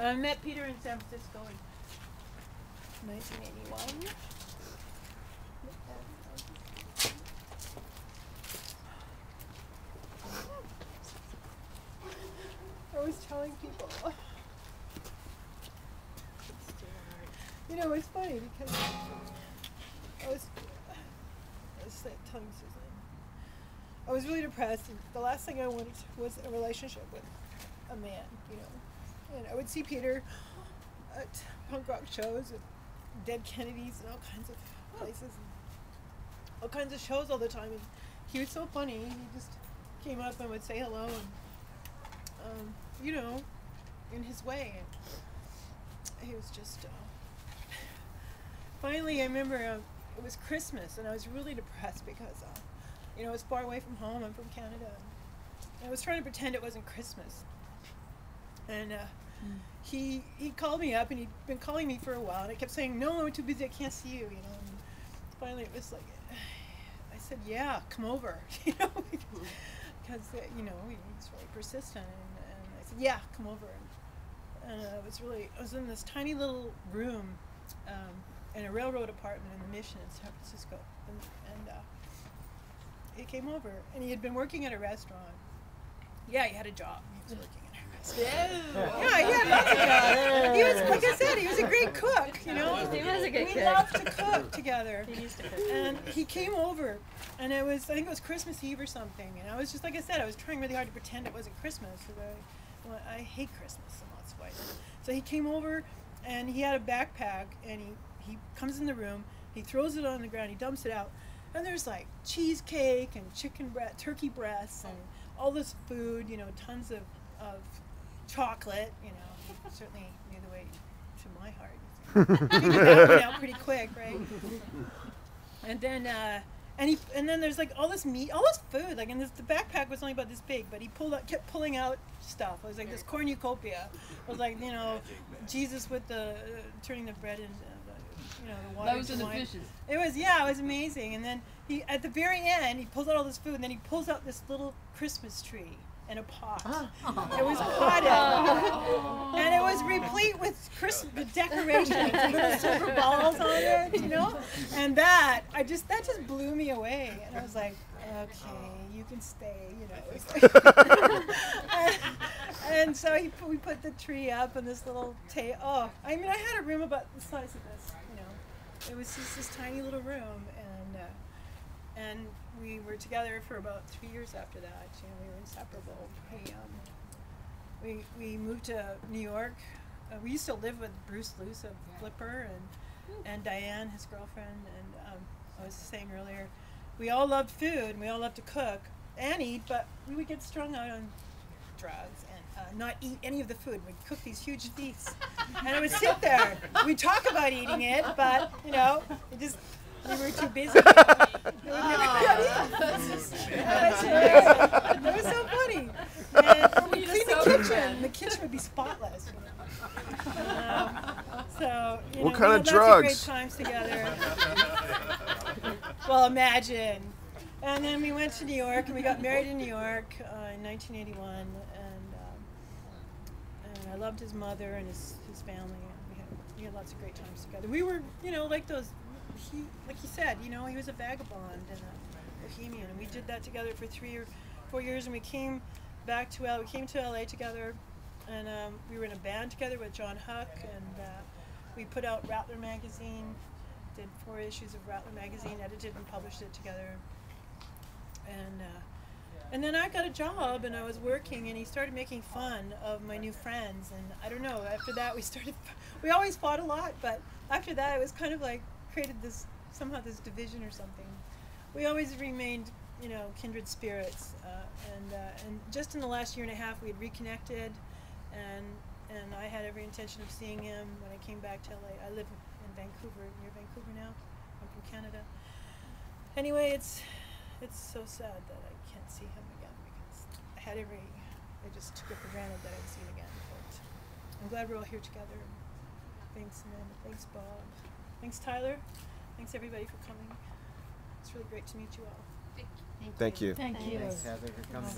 I met Peter in San Francisco in 1981. I was telling people, you know, it's funny because I was like telling Susan, I was really depressed, and the last thing I wanted was a relationship with a man, you know. And I would see Peter at punk rock shows at Dead Kennedys and all kinds of places, and all kinds of shows all the time. And he was so funny. He just came up and would say hello, and you know, in his way. And he was just. Finally, I remember it was Christmas, and I was really depressed because, you know, I was far away from home. I'm from Canada, and I was trying to pretend it wasn't Christmas. And he called me up, and he'd been calling me for a while, and I kept saying, no, I'm too busy, I can't see you, you know. And finally, it was like, I said, yeah, come over, you know, because you know, he's really persistent, and I said, yeah, come over. And I was in this tiny little room in a railroad apartment in the Mission in San Francisco, and he came over, and he had been working at a restaurant. Yeah, he had a job. He was working at a restaurant. Yeah, he had lots of jobs. He was, like I said, he was a great cook, you know. He was a good cook. We loved to cook together. He used to cook. And he came over, and I think it was Christmas Eve or something, and I was just, like I said, I was trying really hard to pretend it wasn't Christmas, because I hate Christmas in lots of ways. So he came over, and he had a backpack, and he comes in the room, he throws it on the ground, he dumps it out, and there's like cheesecake and turkey breasts and all this food, you know, tons of chocolate, you know. He certainly knew the way to my heart. He figured that one out pretty quick, right? And then and then there's like all this meat, all this food, like, and the backpack was only about this big, but he kept pulling out stuff. It was like this cornucopia. It was like, you know, Jesus with the turning the bread into you know, the water. Those are the fishes. It was amazing. And then at the very end, he pulls out all this food, and then he pulls out this little Christmas tree in a pot. It was potted, and it was replete with Christmas decorations, and little silver balls on it, you know. And that just blew me away. And I was like, okay, you can stay, you know. And so we put the tree up, and this little I mean, I had a room about the size of this, you know. It was just this tiny little room, and we were together for about 3 years after that. You know, we were inseparable. We moved to New York. We used to live with Bruce Luce of Flipper and Diane, his girlfriend. And I was saying earlier, we all loved food, and we all loved to cook and eat, but we would get strung out on drugs and not eat any of the food. We'd cook these huge feasts, and I would sit there. We'd talk about eating it, but you know, we were too busy. It was so funny. And we'd clean the kitchen. The kitchen would be spotless. So, you what know, kind we of had drugs? lots of great times together. Well, imagine. And then we went to New York, and we got married in New York in 1981. And I loved his mother and his family. And we had lots of great times together. We were, you know, like those. Like he said, you know, he was a vagabond and a bohemian, and we did that together for 3 or 4 years, and we came to LA together, and we were in a band together with John Huck, and we put out Rattler magazine, did 4 issues of Rattler magazine, edited and published it together, and then I got a job, and I was working, and he started making fun of my new friends, and I don't know, after that we always fought a lot, but after that it was kind of like created this division or something. We always remained, you know, kindred spirits, and just in the last year and a half we had reconnected, and I had every intention of seeing him when I came back to LA. I live in Vancouver, near Vancouver now. I'm from Canada. Anyway, it's so sad that I can't see him again, because I just took it for granted that I'd see him again. But I'm glad we're all here together. Thanks, Amanda. Thanks, Bob. Thanks, Tyler. Thanks, everybody, for coming. It's really great to meet you all. Thank you. Thank you. Thanks, Heather, for coming.